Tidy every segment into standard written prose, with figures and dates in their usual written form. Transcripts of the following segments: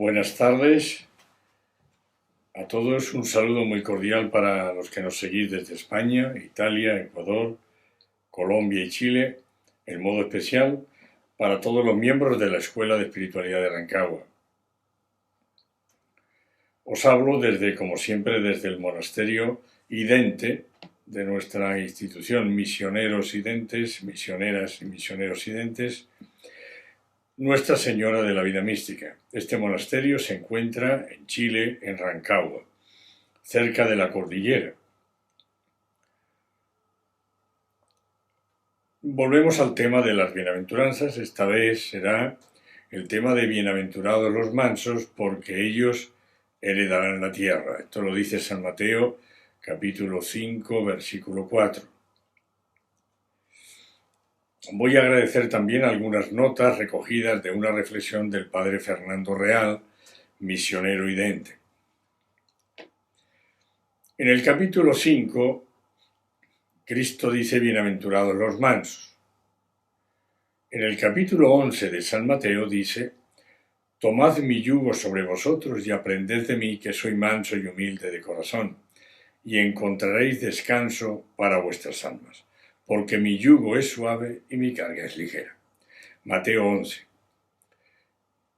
Buenas tardes a todos, un saludo muy cordial para los que nos seguís desde España, Italia, Ecuador, Colombia y Chile, en modo especial para todos los miembros de la Escuela de Espiritualidad de Rancagua. Os hablo como siempre, desde el monasterio idente de nuestra institución Misioneros Identes, Misioneras y Misioneros Identes, Nuestra Señora de la Vida Mística. Este monasterio se encuentra en Chile, en Rancagua, cerca de la cordillera. Volvemos al tema de las bienaventuranzas. Esta vez será el tema de bienaventurados los mansos, porque ellos heredarán la tierra. Esto lo dice San Mateo, capítulo 5, versículo 4. Voy a agradecer también algunas notas recogidas de una reflexión del padre Fernando Real, misionero idente. En el capítulo 5, Cristo dice bienaventurados los mansos. En el capítulo 11 de San Mateo dice: tomad mi yugo sobre vosotros y aprended de mí, que soy manso y humilde de corazón, y encontraréis descanso para vuestras almas, porque mi yugo es suave y mi carga es ligera. Mateo 11.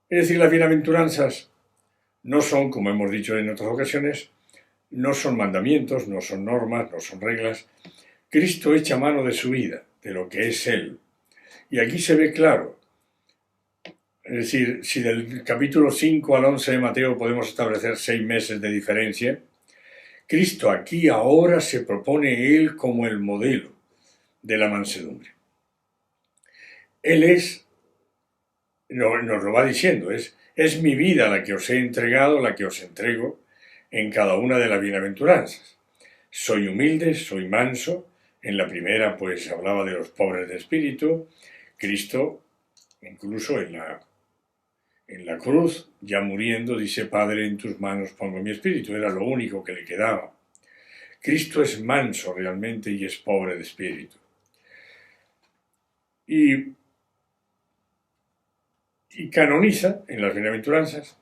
Es decir, las bienaventuranzas no son, como hemos dicho en otras ocasiones, no son mandamientos, no son normas, no son reglas. Cristo echa mano de su vida, de lo que es Él. Y aquí se ve claro. Es decir, si del capítulo 5 al 11 de Mateo podemos establecer 6 meses de diferencia, Cristo aquí ahora se propone Él como el modelo de la mansedumbre. Él nos lo va diciendo, es mi vida la que os he entregado, la que os entrego en cada una de las bienaventuranzas. Soy humilde, soy manso. En la primera pues hablaba de los pobres de espíritu. Cristo, incluso en la cruz, ya muriendo, dice: Padre, en tus manos pongo mi espíritu. Era lo único que le quedaba. Cristo es manso realmente y es pobre de espíritu. Y canoniza en las bienaventuranzas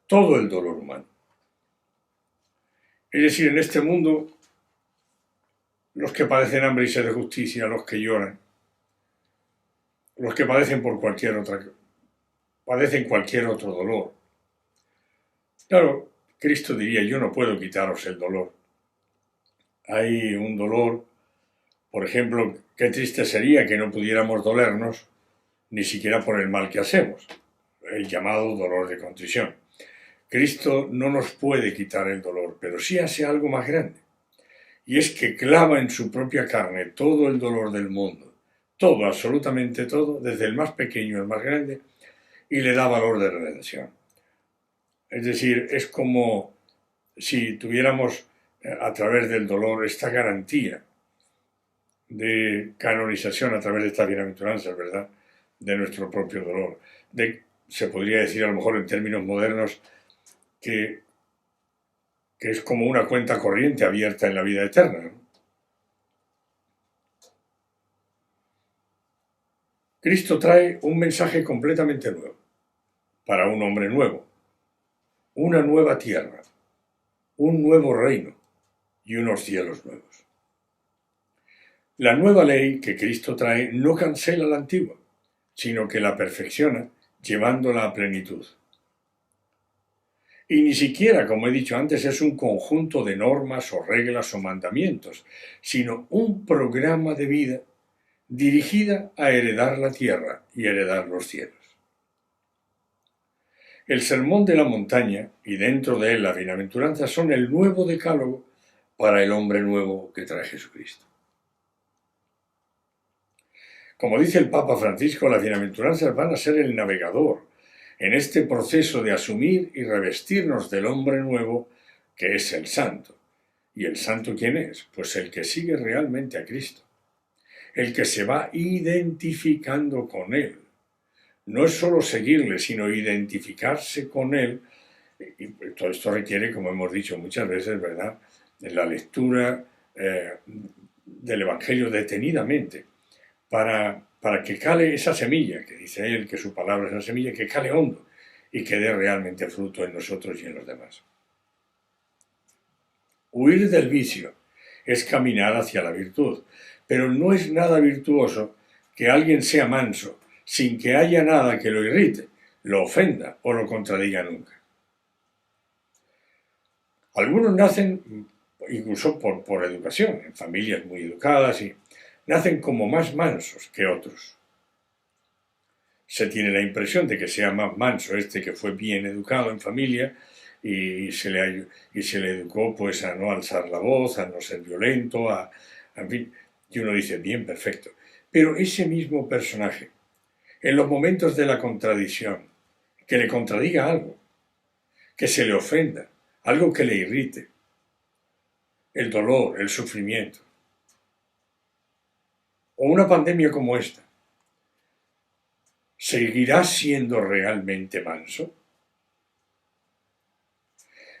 todo el dolor humano. Es decir, en este mundo, los que padecen hambre y sed de justicia, los que lloran, los que padecen padecen cualquier otro dolor. Claro, Cristo diría: yo no puedo quitaros el dolor. Hay un dolor, por ejemplo, qué triste sería que no pudiéramos dolernos ni siquiera por el mal que hacemos, el llamado dolor de contrición. Cristo no nos puede quitar el dolor, pero sí hace algo más grande, y es que clava en su propia carne todo el dolor del mundo, todo, absolutamente todo, desde el más pequeño al más grande, y le da valor de redención. Es decir, es como si tuviéramos a través del dolor esta garantía de canonización a través de estas bienaventuranzas, ¿verdad?, de nuestro propio dolor. Se podría decir, a lo mejor en términos modernos, que es como una cuenta corriente abierta en la vida eterna, ¿no? Cristo trae un mensaje completamente nuevo, para un hombre nuevo, una nueva tierra, un nuevo reino y unos cielos nuevos. La nueva ley que Cristo trae no cancela la antigua, sino que la perfecciona, llevándola a plenitud. Y ni siquiera, como he dicho antes, es un conjunto de normas o reglas o mandamientos, sino un programa de vida dirigida a heredar la tierra y heredar los cielos. El sermón de la montaña y dentro de él la bienaventuranza son el nuevo decálogo para el hombre nuevo que trae Jesucristo. Como dice el Papa Francisco, las bienaventuranzas van a ser el navegador en este proceso de asumir y revestirnos del hombre nuevo que es el santo. ¿Y el santo quién es? Pues el que sigue realmente a Cristo, el que se va identificando con Él. No es solo seguirle, sino identificarse con Él. Y todo esto requiere, como hemos dicho muchas veces, ¿verdad?, de la lectura del Evangelio detenidamente, para que cale esa semilla, que dice él que su palabra es la semilla, que cale hondo y que dé realmente fruto en nosotros y en los demás. Huir del vicio es caminar hacia la virtud, pero no es nada virtuoso que alguien sea manso sin que haya nada que lo irrite, lo ofenda o lo contradiga nunca. Algunos nacen, incluso por educación, en familias muy educadas, y nacen como más mansos que otros. Se tiene la impresión de que sea más manso este que fue bien educado en familia y se le educó pues a no alzar la voz, a no ser violento, en fin, y uno dice, bien, perfecto. Pero ese mismo personaje, en los momentos de la contradicción, que le contradiga algo, que se le ofenda, algo que le irrite, el dolor, el sufrimiento, o una pandemia como esta, ¿seguirá siendo realmente manso?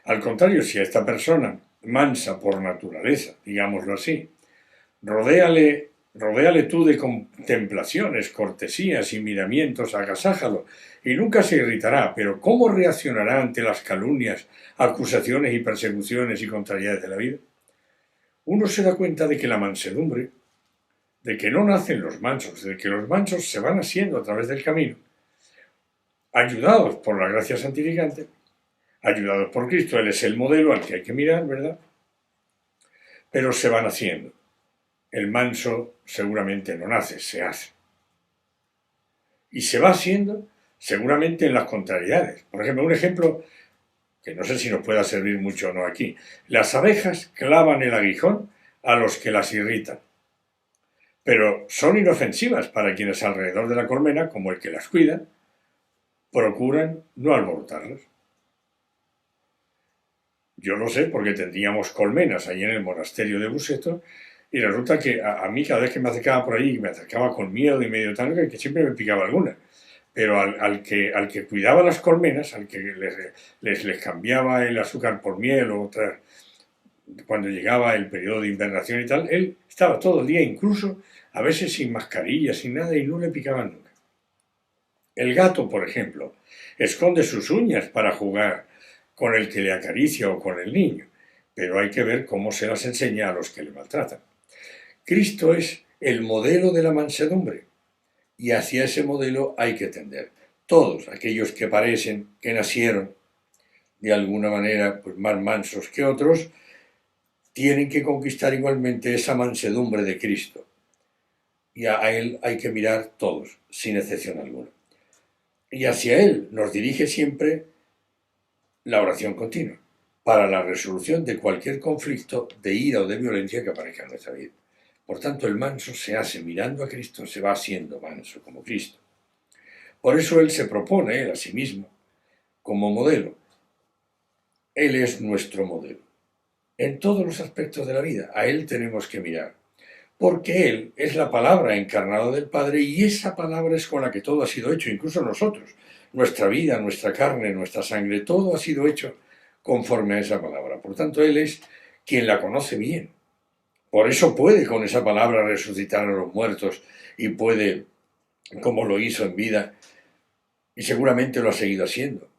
Al contrario, si a esta persona, mansa por naturaleza, digámoslo así, rodéale tú de contemplaciones, cortesías y miramientos, agasájalo, y nunca se irritará, pero ¿cómo reaccionará ante las calumnias, acusaciones y persecuciones y contrariedades de la vida? Uno se da cuenta de que la mansedumbre, de que no nacen los mansos, de que los mansos se van haciendo a través del camino, ayudados por la gracia santificante, ayudados por Cristo, Él es el modelo al que hay que mirar, ¿verdad? Pero se van haciendo. El manso seguramente no nace, se hace. Y se va haciendo seguramente en las contrariedades. Por ejemplo, un ejemplo que no sé si nos pueda servir mucho o no aquí. Las abejas clavan el aguijón a los que las irritan, pero son inofensivas para quienes alrededor de la colmena, como el que las cuida, procuran no alborotarlas. Yo lo sé porque tendríamos colmenas allí en el monasterio de Buseto y resulta que a mí cada vez que me acercaba por ahí, me acercaba con miedo y medio tal, que siempre me picaba alguna. Pero al que cuidaba las colmenas, al que les cambiaba el azúcar por miel o otra, cuando llegaba el periodo de invernación y tal, él estaba todo el día, incluso a veces sin mascarilla, sin nada, y no le picaban nunca. El gato, por ejemplo, esconde sus uñas para jugar con el que le acaricia o con el niño, pero hay que ver cómo se las enseña a los que le maltratan. Cristo es el modelo de la mansedumbre y hacia ese modelo hay que tender. Todos aquellos que parecen que nacieron de alguna manera pues, más mansos que otros, tienen que conquistar igualmente esa mansedumbre de Cristo. Y a Él hay que mirar todos, sin excepción alguna. Y hacia Él nos dirige siempre la oración continua, para la resolución de cualquier conflicto de ira o de violencia que aparezca en nuestra vida. Por tanto, el manso se hace mirando a Cristo, se va haciendo manso como Cristo. Por eso Él se propone, Él a sí mismo, como modelo. Él es nuestro modelo. En todos los aspectos de la vida, a Él tenemos que mirar. Porque Él es la palabra encarnada del Padre y esa palabra es con la que todo ha sido hecho, incluso nosotros. Nuestra vida, nuestra carne, nuestra sangre, todo ha sido hecho conforme a esa palabra. Por tanto, Él es quien la conoce bien. Por eso puede con esa palabra resucitar a los muertos y puede, como lo hizo en vida, y seguramente lo ha seguido haciendo.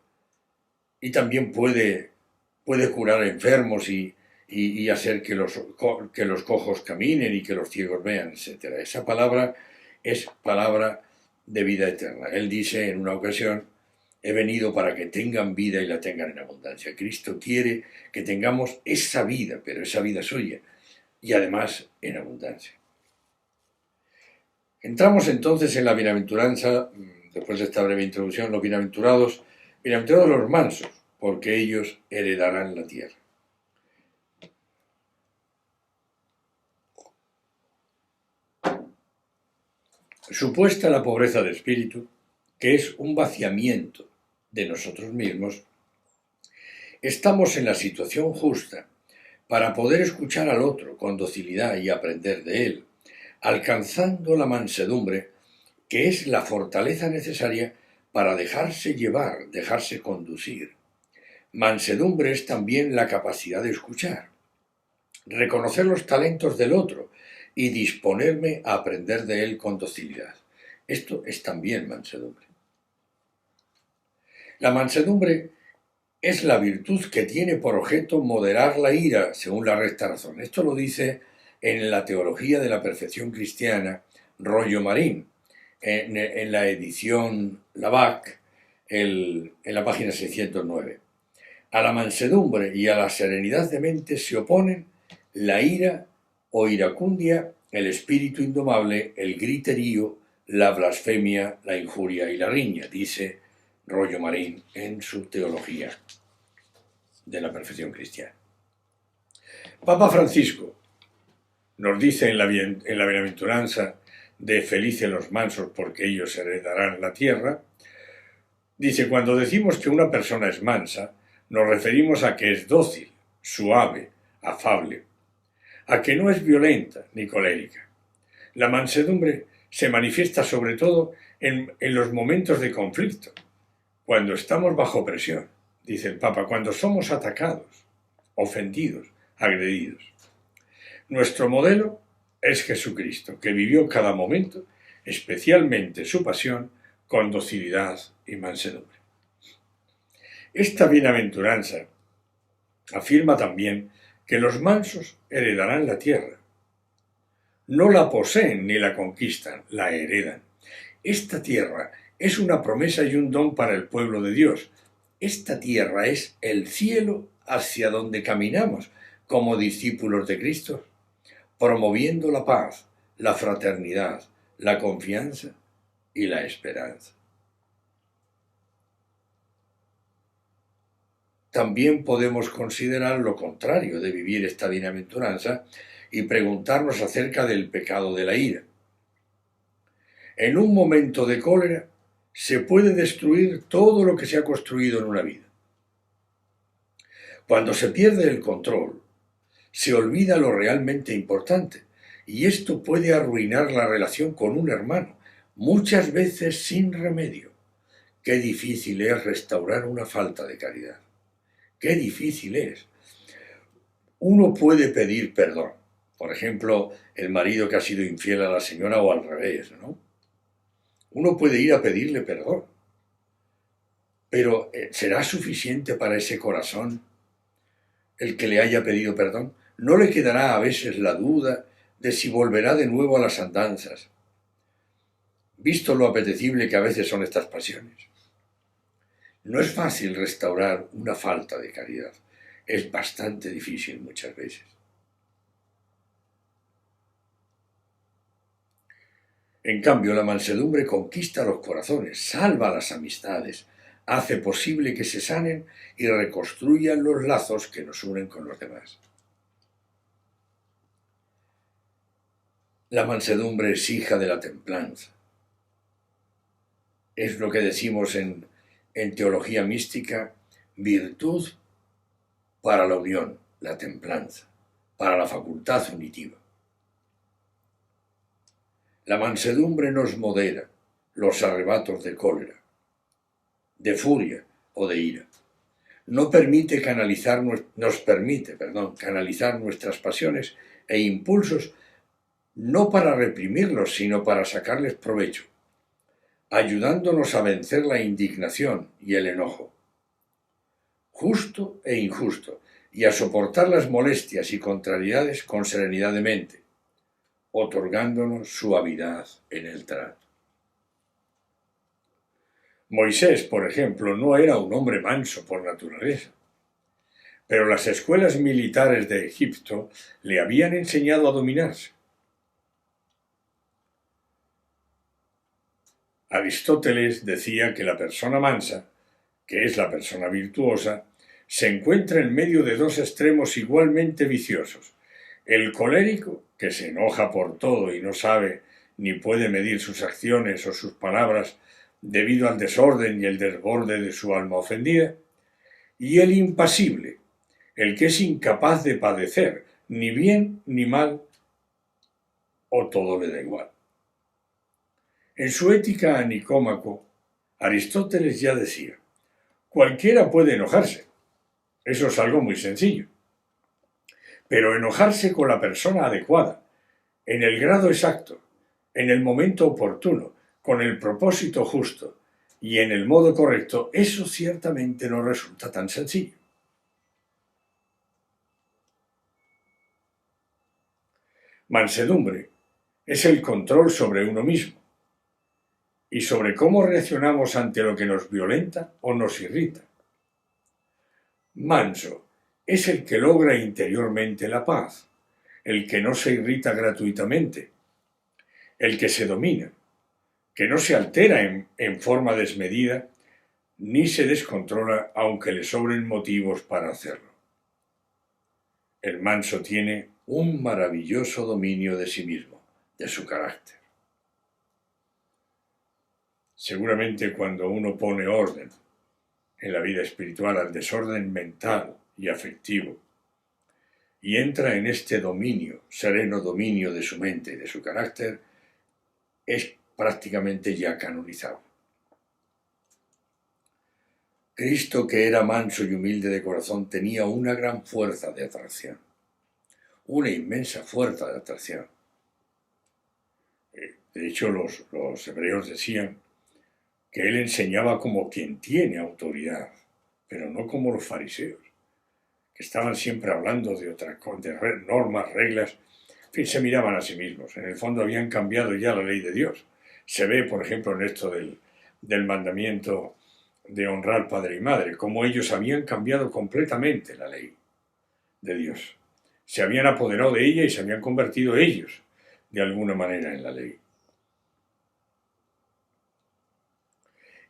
Y también puede curar a enfermos y hacer que los cojos caminen y que los ciegos vean, etc. Esa palabra es palabra de vida eterna. Él dice en una ocasión, he venido para que tengan vida y la tengan en abundancia. Cristo quiere que tengamos esa vida, pero esa vida suya, y además en abundancia. Entramos entonces en la bienaventuranza, después de esta breve introducción, los bienaventurados los mansos, porque ellos heredarán la tierra. Supuesta la pobreza de espíritu, que es un vaciamiento de nosotros mismos, estamos en la situación justa para poder escuchar al otro con docilidad y aprender de él, alcanzando la mansedumbre, que es la fortaleza necesaria para dejarse llevar, dejarse conducir. Mansedumbre es también la capacidad de escuchar, reconocer los talentos del otro y disponerme a aprender de él con docilidad. Esto es también mansedumbre. La mansedumbre es la virtud que tiene por objeto moderar la ira, según la recta razón. Esto lo dice en la Teología de la Perfección Cristiana, Rollo Marín, en la edición Lavac, en la página 609. A la mansedumbre y a la serenidad de mente se oponen la ira o iracundia, el espíritu indomable, el griterío, la blasfemia, la injuria y la riña, dice Rollo Marín en su Teología de la Perfección Cristiana. Papa Francisco nos dice en la bienaventuranza de felices los mansos porque ellos heredarán la tierra, dice, cuando decimos que una persona es mansa, nos referimos a que es dócil, suave, afable, a que no es violenta ni colérica. La mansedumbre se manifiesta sobre todo en los momentos de conflicto, cuando estamos bajo presión, dice el Papa, cuando somos atacados, ofendidos, agredidos. Nuestro modelo es Jesucristo, que vivió cada momento, especialmente su pasión, con docilidad y mansedumbre. Esta bienaventuranza afirma también que los mansos heredarán la tierra. No la poseen ni la conquistan, la heredan. Esta tierra es una promesa y un don para el pueblo de Dios. Esta tierra es el cielo hacia donde caminamos como discípulos de Cristo, promoviendo la paz, la fraternidad, la confianza y la esperanza. También podemos considerar lo contrario de vivir esta bienaventuranza y preguntarnos acerca del pecado de la ira. En un momento de cólera se puede destruir todo lo que se ha construido en una vida. Cuando se pierde el control, se olvida lo realmente importante, y esto puede arruinar la relación con un hermano, muchas veces sin remedio. Qué difícil es restaurar una falta de caridad. Qué difícil es. Uno puede pedir perdón. Por ejemplo, el marido que ha sido infiel a la señora o al revés, ¿no? Uno puede ir a pedirle perdón. Pero ¿será suficiente para ese corazón el que le haya pedido perdón? ¿No le quedará a veces la duda de si volverá de nuevo a las andanzas, visto lo apetecible que a veces son estas pasiones? No es fácil restaurar una falta de caridad. Es bastante difícil muchas veces. En cambio, la mansedumbre conquista los corazones, salva las amistades, hace posible que se sanen y reconstruyan los lazos que nos unen con los demás. La mansedumbre es hija de la templanza. Es lo que decimos en teología mística, virtud para la unión, la templanza, para la facultad unitiva. La mansedumbre nos modera los arrebatos de cólera, de furia o de ira. Nos permite canalizar nuestras pasiones e impulsos no para reprimirlos, sino para sacarles provecho, ayudándonos a vencer la indignación y el enojo, justo e injusto, y a soportar las molestias y contrariedades con serenidad de mente, otorgándonos suavidad en el trato. Moisés, por ejemplo, no era un hombre manso por naturaleza, pero las escuelas militares de Egipto le habían enseñado a dominarse. Aristóteles decía que la persona mansa, que es la persona virtuosa, se encuentra en medio de dos extremos igualmente viciosos: el colérico, que se enoja por todo y no sabe ni puede medir sus acciones o sus palabras debido al desorden y el desborde de su alma ofendida, y el impasible, el que es incapaz de padecer ni bien ni mal, o todo le da igual. En su Ética a Nicómaco, Aristóteles ya decía: cualquiera puede enojarse, eso es algo muy sencillo, pero enojarse con la persona adecuada, en el grado exacto, en el momento oportuno, con el propósito justo y en el modo correcto, eso ciertamente no resulta tan sencillo. Mansedumbre es el control sobre uno mismo y sobre cómo reaccionamos ante lo que nos violenta o nos irrita. Manso es el que logra interiormente la paz, el que no se irrita gratuitamente, el que se domina, que no se altera en forma desmedida ni se descontrola aunque le sobren motivos para hacerlo. El manso tiene un maravilloso dominio de sí mismo, de su carácter. Seguramente cuando uno pone orden en la vida espiritual al desorden mental y afectivo y entra en este dominio, sereno dominio de su mente y de su carácter, es prácticamente ya canonizado. Cristo, que era manso y humilde de corazón, tenía una gran fuerza de atracción, una inmensa fuerza de atracción. De hecho, los hebreos decían que él enseñaba como quien tiene autoridad, pero no como los fariseos, que estaban siempre hablando de normas, reglas, en fin, se miraban a sí mismos. En el fondo habían cambiado ya la ley de Dios. Se ve, por ejemplo, en esto del mandamiento de honrar padre y madre, como ellos habían cambiado completamente la ley de Dios. Se habían apoderado de ella y se habían convertido ellos, de alguna manera, en la ley.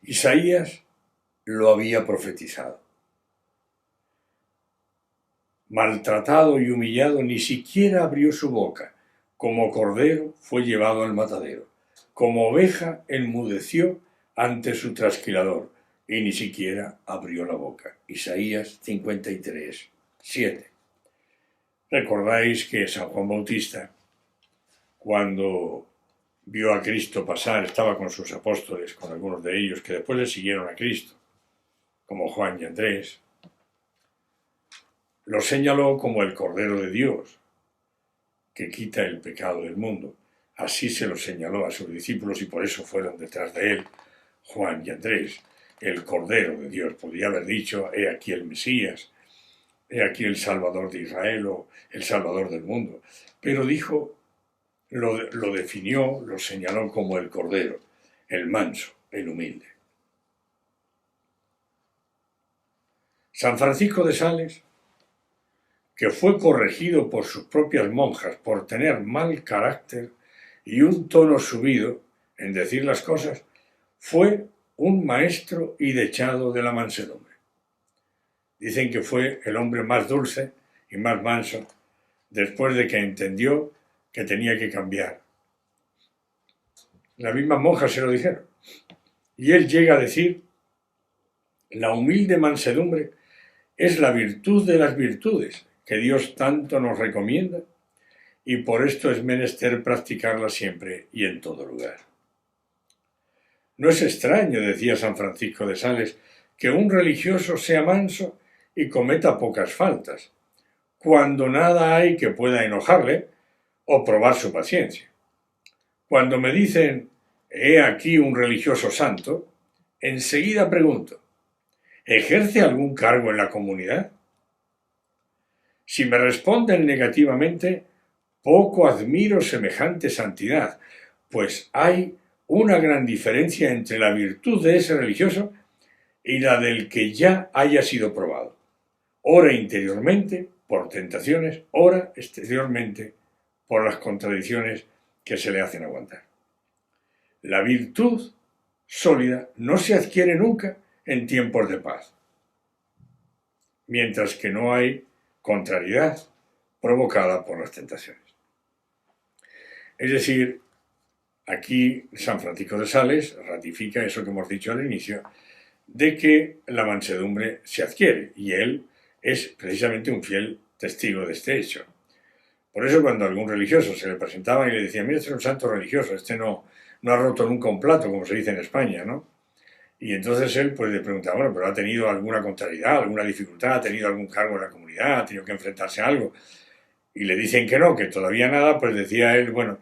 Isaías lo había profetizado. Maltratado y humillado, ni siquiera abrió su boca. Como cordero fue llevado al matadero. Como oveja enmudeció ante su trasquilador y ni siquiera abrió la boca. Isaías 53, 7. Recordáis que San Juan Bautista, cuando vio a Cristo pasar, estaba con sus apóstoles, con algunos de ellos que después le siguieron a Cristo, como Juan y Andrés, lo señaló como el Cordero de Dios, que quita el pecado del mundo. Así se lo señaló a sus discípulos y por eso fueron detrás de él Juan y Andrés, el Cordero de Dios. Podría haber dicho, he aquí el Mesías, he aquí el Salvador de Israel o el Salvador del mundo. Pero dijo, lo definió, lo señaló como el Cordero, el manso, el humilde. San Francisco de Sales, que fue corregido por sus propias monjas por tener mal carácter y un tono subido en decir las cosas, fue un maestro y dechado de la mansedumbre. Dicen que fue el hombre más dulce y más manso después de que entendió que tenía que cambiar. Las mismas monjas se lo dijeron. Y él llega a decir, la humilde mansedumbre es la virtud de las virtudes que Dios tanto nos recomienda y por esto es menester practicarla siempre y en todo lugar. No es extraño, decía San Francisco de Sales, que un religioso sea manso y cometa pocas faltas, cuando nada hay que pueda enojarle o probar su paciencia. Cuando me dicen, he aquí un religioso santo, enseguida pregunto, ¿ejerce algún cargo en la comunidad? Si me responden negativamente, poco admiro semejante santidad, pues hay una gran diferencia entre la virtud de ese religioso y la del que ya haya sido probado. Ora interiormente por tentaciones, ora exteriormente por las contradicciones que se le hacen aguantar. La virtud sólida no se adquiere nunca en tiempos de paz, mientras que no hay contrariedad provocada por las tentaciones. Es decir, aquí San Francisco de Sales ratifica eso que hemos dicho al inicio, de que la mansedumbre se adquiere, y él es precisamente un fiel testigo de este hecho. Por eso cuando algún religioso se le presentaba y le decía, mira, este es un santo religioso, este no ha roto nunca un plato, como se dice en España, ¿no? Y entonces él pues le preguntaba, bueno, pero ¿ha tenido alguna contrariedad, alguna dificultad, ha tenido algún cargo en la comunidad, ha tenido que enfrentarse a algo? Y le dicen que no, que todavía nada, pues decía él, bueno,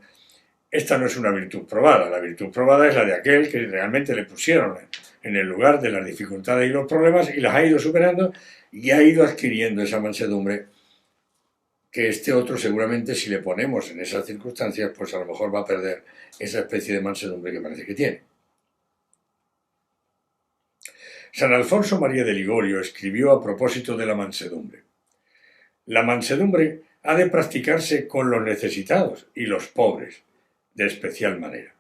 esta no es una virtud probada, la virtud probada es la de aquel que realmente le pusieron en el lugar de las dificultades y los problemas y las ha ido superando y ha ido adquiriendo esa mansedumbre que este otro seguramente si le ponemos en esas circunstancias pues a lo mejor va a perder esa especie de mansedumbre que parece que tiene. San Alfonso María de Ligorio escribió a propósito de la mansedumbre: la mansedumbre ha de practicarse con los necesitados y los pobres, de especial manera.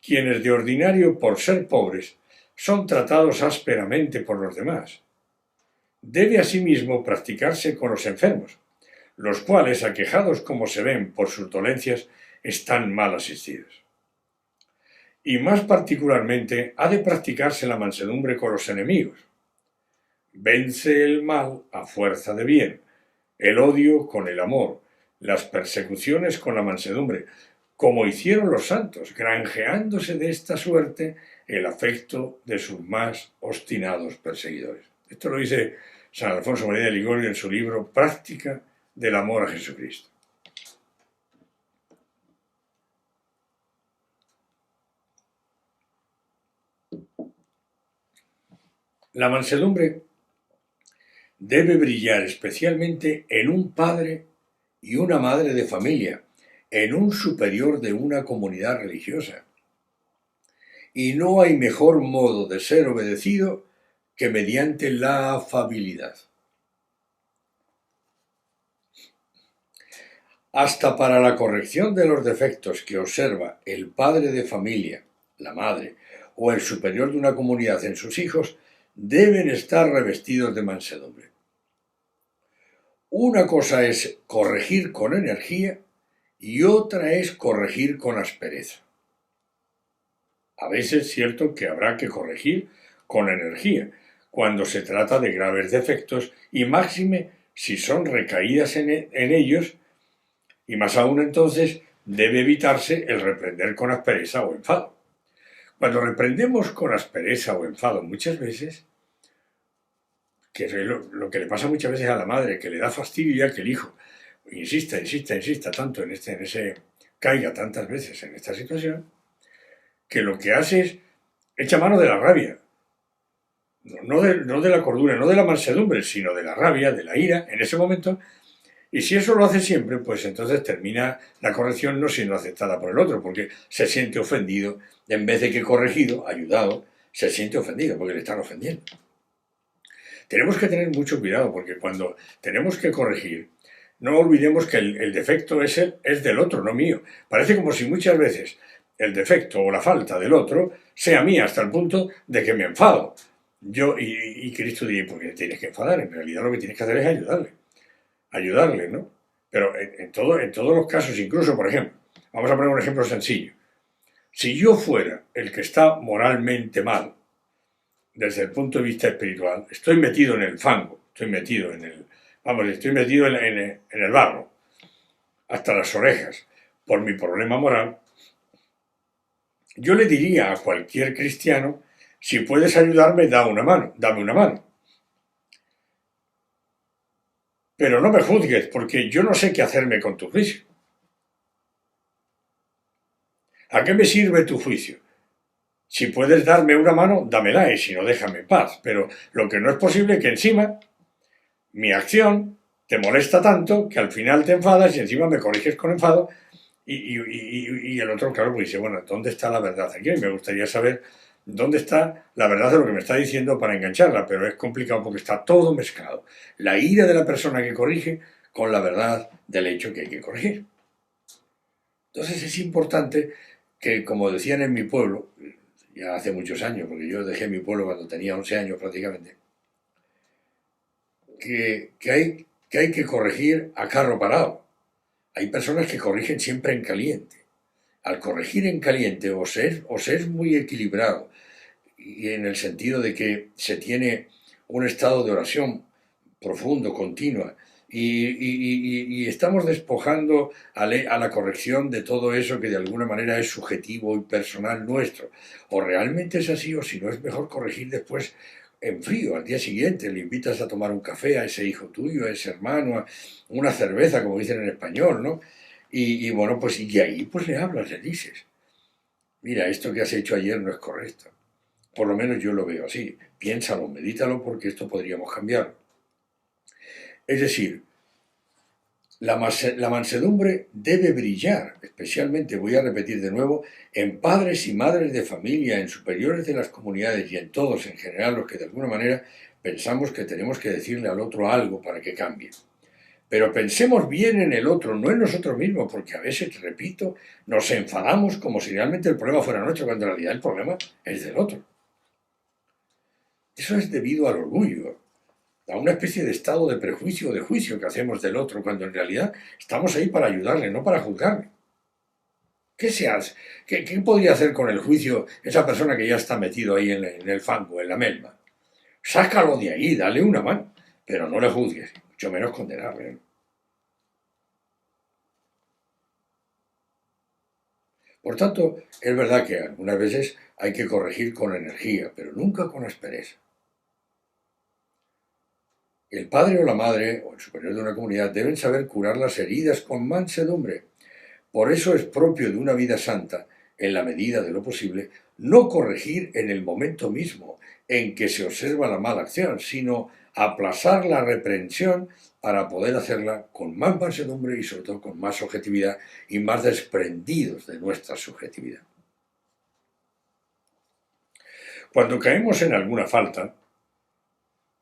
Quienes de ordinario, por ser pobres, son tratados ásperamente por los demás. Debe asimismo practicarse con los enfermos, los cuales, aquejados como se ven por sus dolencias, están mal asistidos. Y más particularmente ha de practicarse la mansedumbre con los enemigos. Vence el mal a fuerza de bien, el odio con el amor, las persecuciones con la mansedumbre, como hicieron los santos, granjeándose de esta suerte el afecto de sus más obstinados perseguidores. Esto lo dice San Alfonso María de Ligorio en su libro Práctica del amor a Jesucristo. La mansedumbre debe brillar especialmente en un padre y una madre de familia, en un superior de una comunidad religiosa. Y no hay mejor modo de ser obedecido que mediante la afabilidad. Hasta para la corrección de los defectos que observa el padre de familia, la madre, o el superior de una comunidad en sus hijos, deben estar revestidos de mansedumbre. Una cosa es corregir con energía y otra es corregir con aspereza. A veces es cierto que habrá que corregir con energía, cuando se trata de graves defectos y máxime si son recaídas en ellos, y más aún entonces debe evitarse el reprender con aspereza o enfado. Cuando reprendemos con aspereza o enfado muchas veces, que es lo que le pasa muchas veces a la madre, que le da fastidio ya que el hijo insista tanto caiga tantas veces en esta situación, que lo que hace es echa mano de la rabia, no de la cordura, no de la mansedumbre, sino de la rabia, de la ira, en ese momento. Y si eso lo hace siempre, pues entonces termina la corrección no siendo aceptada por el otro, porque se siente ofendido, en vez de que corregido, ayudado, se siente ofendido, porque le están ofendiendo. Tenemos que tener mucho cuidado, porque cuando tenemos que corregir, no olvidemos que el defecto es del otro, no mío. Parece como si muchas veces el defecto o la falta del otro sea mía hasta el punto de que me enfado. Y Cristo dice, ¿por qué tienes que enfadar? En realidad lo que tienes que hacer es ayudarle, ¿no? Pero en todos los casos, incluso, por ejemplo, vamos a poner un ejemplo sencillo. Si yo fuera el que está moralmente mal, desde el punto de vista espiritual, estoy metido en el fango, estoy metido en el barro, hasta las orejas, por mi problema moral, yo le diría a cualquier cristiano, si puedes ayudarme, dame una mano. Pero no me juzgues, porque yo no sé qué hacerme con tu juicio. ¿A qué me sirve tu juicio? Si puedes darme una mano, dámela, y si no, déjame en paz. Pero lo que no es posible es que encima mi acción te molesta tanto que al final te enfadas y encima me corriges con enfado y el otro, claro, pues dice, bueno, ¿dónde está la verdad aquí? Me gustaría saber dónde está la verdad de lo que me está diciendo para engancharla, pero es complicado porque está todo mezclado. La ira de la persona que corrige con la verdad del hecho que hay que corregir. Entonces es importante que, como decían en mi pueblo, ya hace muchos años, porque yo dejé mi pueblo cuando tenía 11 años prácticamente, que hay que corregir a carro parado. Hay personas que corrigen siempre en caliente. Al corregir en caliente o se es muy equilibrado, y en el sentido de que se tiene un estado de oración profundo, continua, y estamos despojando a la corrección de todo eso que de alguna manera es subjetivo y personal nuestro. O realmente es así, o si no, es mejor corregir después en frío, al día siguiente. Le invitas a tomar un café a ese hijo tuyo, a ese hermano, a una cerveza, como dicen en español, ¿no? Bueno, pues y ahí pues le hablas, le dices, mira, esto que has hecho ayer no es correcto. Por lo menos yo lo veo así. Piénsalo, medítalo, porque esto podríamos cambiar. Es decir, la mansedumbre debe brillar, especialmente, voy a repetir de nuevo, en padres y madres de familia, en superiores de las comunidades y en todos en general los que de alguna manera pensamos que tenemos que decirle al otro algo para que cambie. Pero pensemos bien en el otro, no en nosotros mismos, porque a veces, repito, nos enfadamos como si realmente el problema fuera nuestro, cuando en realidad el problema es del otro. Eso es debido al orgullo, a una especie de estado de prejuicio o de juicio que hacemos del otro, cuando en realidad estamos ahí para ayudarle, no para juzgarle. ¿Qué se hace? ¿Qué podría hacer con el juicio esa persona que ya está metido ahí en el fango, en la melma? Sácalo de ahí, dale una mano, pero no le juzgues, mucho menos condenarle, ¿no? Por tanto, es verdad que algunas veces hay que corregir con energía, pero nunca con aspereza. El padre o la madre, o el superior de una comunidad, deben saber curar las heridas con mansedumbre. Por eso es propio de una vida santa, en la medida de lo posible, no corregir en el momento mismo en que se observa la mala acción, sino aplazar la reprensión para poder hacerla con más mansedumbre y sobre todo con más objetividad y más desprendidos de nuestra subjetividad. Cuando caemos en alguna falta,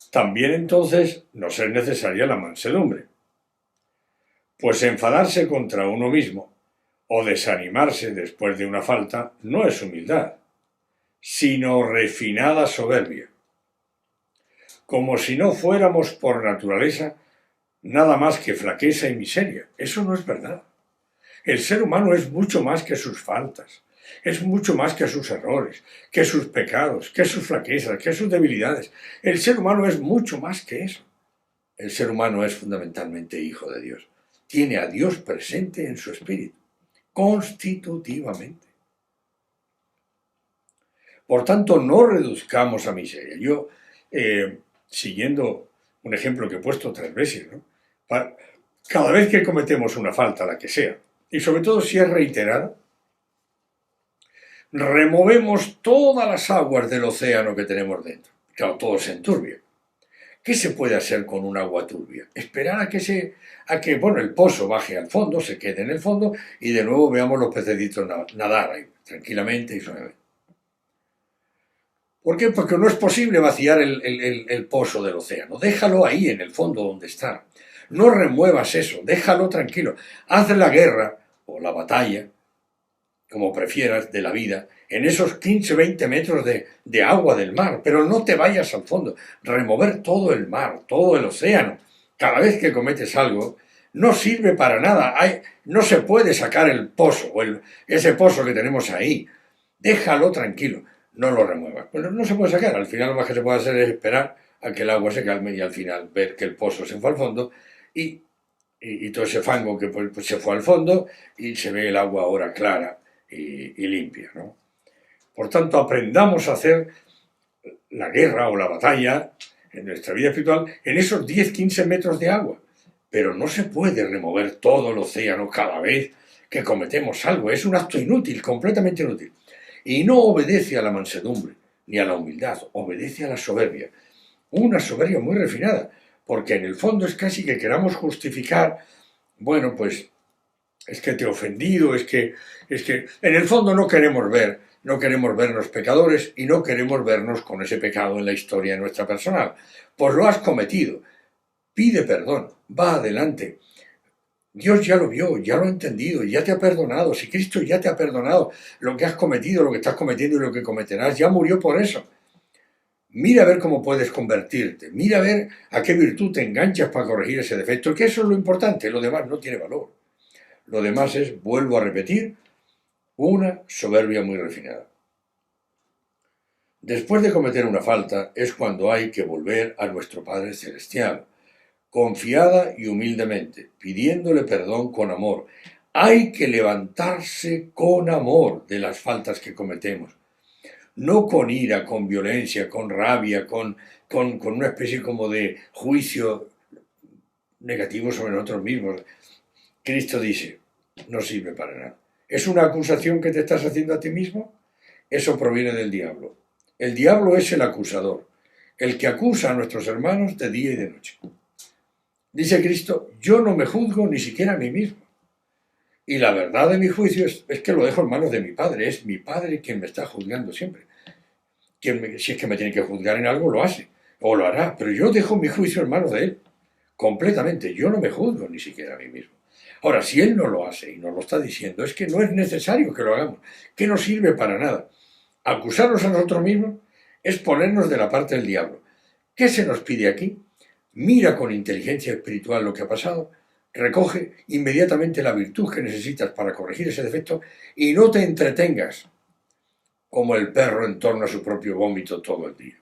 también entonces nos es necesaria la mansedumbre, pues enfadarse contra uno mismo o desanimarse después de una falta no es humildad, sino refinada soberbia, como si no fuéramos por naturaleza nada más que flaqueza y miseria. Eso no es verdad. El ser humano es mucho más que sus faltas, es mucho más que sus errores, que sus pecados, que sus flaquezas, que sus debilidades. El ser humano es mucho más que eso. El ser humano es fundamentalmente hijo de Dios. Tiene a Dios presente en su espíritu, constitutivamente. Por tanto, no reduzcamos a miseria. Yo, siguiendo un ejemplo que he puesto 3 veces, ¿no? Cada vez que cometemos una falta, la que sea, y sobre todo si es reiterada, removemos todas las aguas del océano que tenemos dentro. Claro, todo se enturbia. ¿Qué se puede hacer con un agua turbia? Esperar a que el pozo baje al fondo, se quede en el fondo y de nuevo veamos los pececitos nadar ahí, tranquilamente y suavemente. ¿Por qué? Porque no es posible vaciar el pozo del océano. Déjalo ahí en el fondo donde está. No remuevas eso, déjalo tranquilo. Haz la guerra o la batalla, como prefieras, de la vida, en esos 15-20 metros de agua del mar, pero no te vayas al fondo. Remover todo el mar, todo el océano, cada vez que cometes algo, no sirve para nada. No se puede sacar el pozo, o ese pozo que tenemos ahí. Déjalo tranquilo, no lo remuevas. Pero no se puede sacar, al final lo más que se puede hacer es esperar a que el agua se calme y al final ver que el pozo se fue al fondo y todo ese fango que pues se fue al fondo y se ve el agua ahora clara y limpia, ¿no? Por tanto, aprendamos a hacer la guerra o la batalla en nuestra vida espiritual en esos 10-15 metros de agua. Pero no se puede remover todo el océano cada vez que cometemos algo. Es un acto inútil, completamente inútil. Y no obedece a la mansedumbre ni a la humildad, obedece a la soberbia. Una soberbia muy refinada, porque en el fondo es casi que queramos justificar, pues es que te he ofendido, es que en el fondo no queremos vernos pecadores y no queremos vernos con ese pecado en la historia de nuestra personal. Pues lo has cometido, pide perdón, va adelante. Dios ya lo vio, ya lo ha entendido, ya te ha perdonado. Si Cristo ya te ha perdonado lo que has cometido, lo que estás cometiendo y lo que cometerás, ya murió por eso. Mira a ver cómo puedes convertirte, mira a ver a qué virtud te enganchas para corregir ese defecto, que eso es lo importante, lo demás no tiene valor. Lo demás es, vuelvo a repetir, una soberbia muy refinada. Después de cometer una falta es cuando hay que volver a nuestro Padre Celestial, confiada y humildemente, pidiéndole perdón con amor. Hay que levantarse con amor de las faltas que cometemos, no con ira, con violencia, con rabia, con una especie como de juicio negativo sobre nosotros mismos. Cristo dice, no sirve para nada. ¿Es una acusación que te estás haciendo a ti mismo? Eso proviene del diablo. El diablo es el acusador, el que acusa a nuestros hermanos de día y de noche. Dice Cristo, yo no me juzgo ni siquiera a mí mismo. Y la verdad de mi juicio es que lo dejo en manos de mi Padre. Es mi Padre quien me está juzgando siempre. Si es que me tiene que juzgar en algo, lo hace. O lo hará. Pero yo dejo mi juicio en manos de Él. Completamente. Yo no me juzgo ni siquiera a mí mismo. Ahora, si Él no lo hace y nos lo está diciendo, es que no es necesario que lo hagamos. Que no sirve para nada. Acusarnos a nosotros mismos es ponernos de la parte del diablo. ¿Qué se nos pide aquí? Mira con inteligencia espiritual lo que ha pasado, recoge inmediatamente la virtud que necesitas para corregir ese defecto y no te entretengas como el perro en torno a su propio vómito todo el día.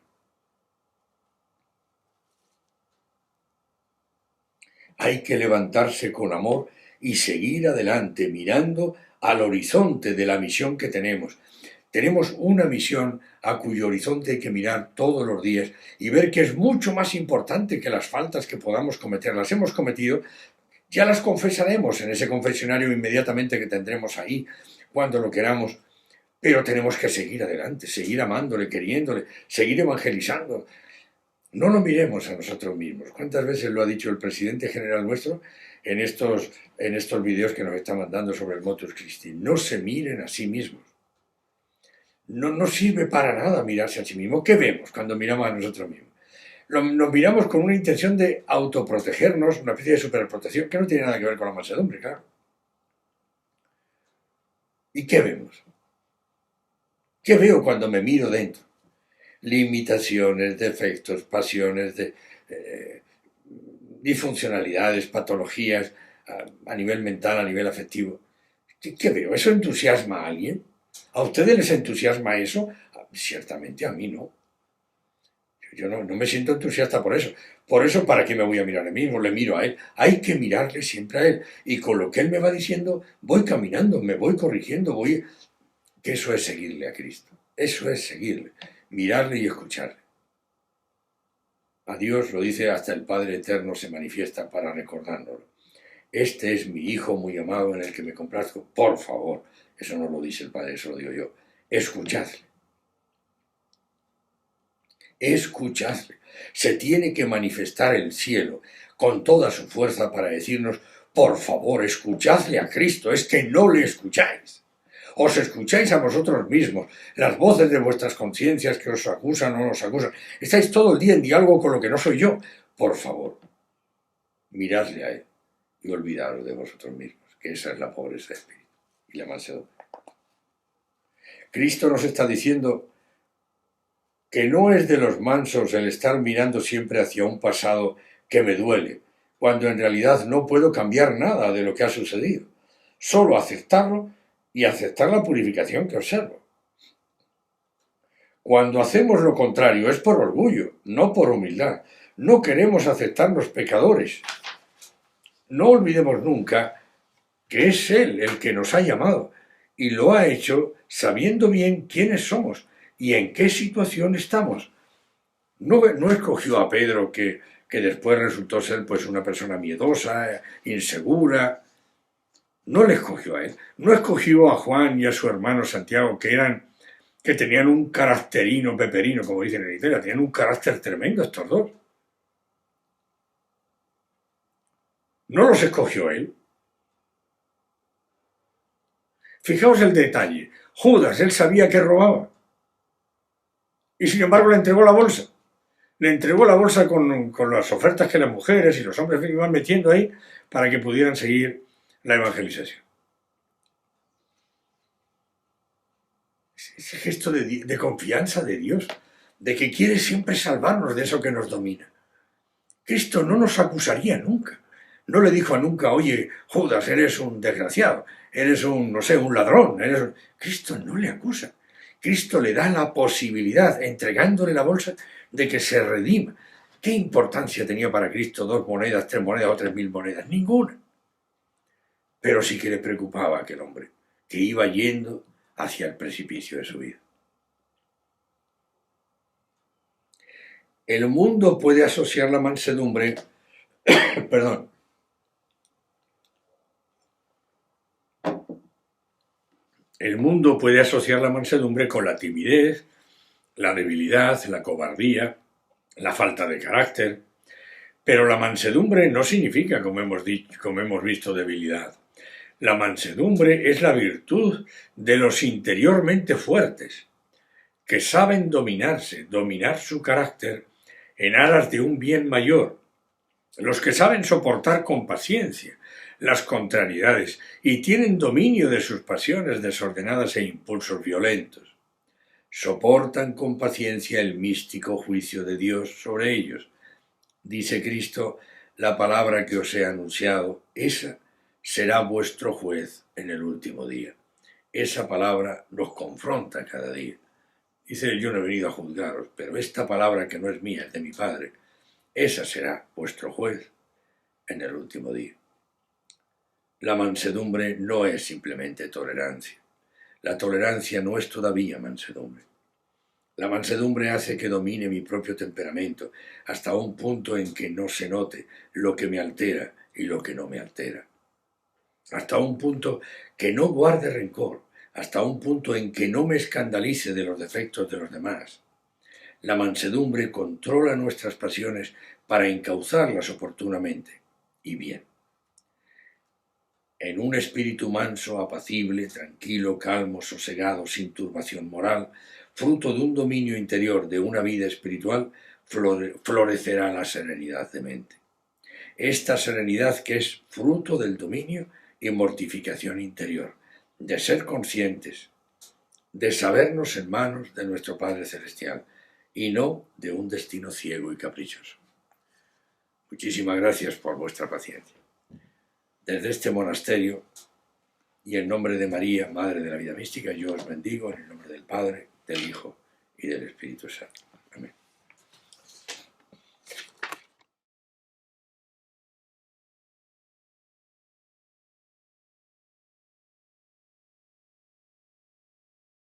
Hay que levantarse con amor y seguir adelante mirando al horizonte de la misión que tenemos. Tenemos una misión a cuyo horizonte hay que mirar todos los días y ver que es mucho más importante que las faltas que podamos cometer. Las hemos cometido, ya las confesaremos en ese confesionario inmediatamente que tendremos ahí, cuando lo queramos, pero tenemos que seguir adelante, seguir amándole, queriéndole, seguir evangelizando. No lo miremos a nosotros mismos. ¿Cuántas veces lo ha dicho el presidente general nuestro en estos videos que nos está mandando sobre el Motus Christi? No se miren a sí mismos. No sirve para nada mirarse a sí mismo. ¿Qué vemos cuando miramos a nosotros mismos? Nos miramos con una intención de autoprotegernos, una especie de superprotección que no tiene nada que ver con la mansedumbre, claro. ¿Y qué vemos? ¿Qué veo cuando me miro dentro? Limitaciones, defectos, pasiones, disfuncionalidades, patologías a nivel mental, a nivel afectivo. ¿Qué veo? ¿Eso entusiasma a alguien? ¿A ustedes les entusiasma eso? Ciertamente a mí no. Yo no me siento entusiasta por eso. Por eso, ¿para qué me voy a mirar a mí mismo? Le miro a Él. Hay que mirarle siempre a Él. Y con lo que Él me va diciendo, voy caminando, me voy corrigiendo, que eso es seguirle a Cristo. Eso es seguirle. Mirarle y escucharle. A Dios, lo dice, hasta el Padre Eterno se manifiesta para recordárnoslo. Este es mi Hijo muy amado en el que me complazco. Por favor, eso no lo dice el Padre, eso lo digo yo. Escuchadle. Escuchadle. Se tiene que manifestar el cielo con toda su fuerza para decirnos, por favor, escuchadle a Cristo, es que no le escucháis. Os escucháis a vosotros mismos, las voces de vuestras conciencias que os acusan o no os acusan. Estáis todo el día en diálogo con lo que no soy yo. Por favor, miradle a Él y olvidaros de vosotros mismos, que esa es la pobreza de espíritu y la mansedumbre. Cristo nos está diciendo que no es de los mansos el estar mirando siempre hacia un pasado que me duele, cuando en realidad no puedo cambiar nada de lo que ha sucedido, solo aceptarlo y aceptar la purificación que observo. Cuando hacemos lo contrario es por orgullo, no por humildad. No queremos aceptarnos pecadores. No olvidemos nunca que es Él el que nos ha llamado y lo ha hecho sabiendo bien quiénes somos y en qué situación estamos. No escogió a Pedro que después resultó ser pues una persona miedosa, insegura. No le escogió a él. No escogió a Juan y a su hermano Santiago que tenían un caracterino peperino, como dicen en Italia, tenían un carácter tremendo estos dos. No los escogió él. Fijaos el detalle. Judas, él sabía que robaba. Y sin embargo le entregó la bolsa. Le entregó la bolsa con las ofertas que las mujeres y los hombres iban metiendo ahí para que pudieran seguir la evangelización. Ese gesto de confianza de Dios, de que quiere siempre salvarnos de eso que nos domina. Cristo no nos acusaría nunca. No le dijo a nunca, oye, Judas, eres un desgraciado, eres un, no sé, un ladrón. Cristo no le acusa. Cristo le da la posibilidad, entregándole la bolsa, de que se redima. ¿Qué importancia tenía para Cristo 2 monedas, 3 monedas o 3.000 monedas? Ninguna. Pero sí que le preocupaba a aquel hombre, que iba yendo hacia el precipicio de su vida. El mundo puede asociar la mansedumbre, perdón, el mundo puede asociar la mansedumbre con la timidez, la debilidad, la cobardía, la falta de carácter. Pero la mansedumbre no significa, como hemos visto, debilidad. La mansedumbre es la virtud de los interiormente fuertes, que saben dominarse, dominar su carácter en aras de un bien mayor, los que saben soportar con paciencia las contrariedades y tienen dominio de sus pasiones desordenadas e impulsos violentos. Soportan con paciencia el místico juicio de Dios sobre ellos. Dice Cristo, la palabra que os he anunciado, esa será vuestro juez en el último día. Esa palabra nos confronta cada día. Dice, yo no he venido a juzgaros, pero esta palabra que no es mía, es de mi Padre, esa será vuestro juez en el último día. La mansedumbre no es simplemente tolerancia. La tolerancia no es todavía mansedumbre. La mansedumbre hace que domine mi propio temperamento hasta un punto en que no se note lo que me altera y lo que no me altera. Hasta un punto que no guarde rencor, hasta un punto en que no me escandalice de los defectos de los demás. La mansedumbre controla nuestras pasiones para encauzarlas oportunamente y bien. En un espíritu manso, apacible, tranquilo, calmo, sosegado, sin turbación moral, fruto de un dominio interior de una vida espiritual, florecerá la serenidad de mente. Esta serenidad que es fruto del dominio y mortificación interior, de ser conscientes, de sabernos en manos de nuestro Padre Celestial y no de un destino ciego y caprichoso. Muchísimas gracias por vuestra paciencia. Desde este monasterio y en nombre de María, Madre de la Vida Mística, yo os bendigo en el nombre del Padre, del Hijo y del Espíritu Santo. Amén.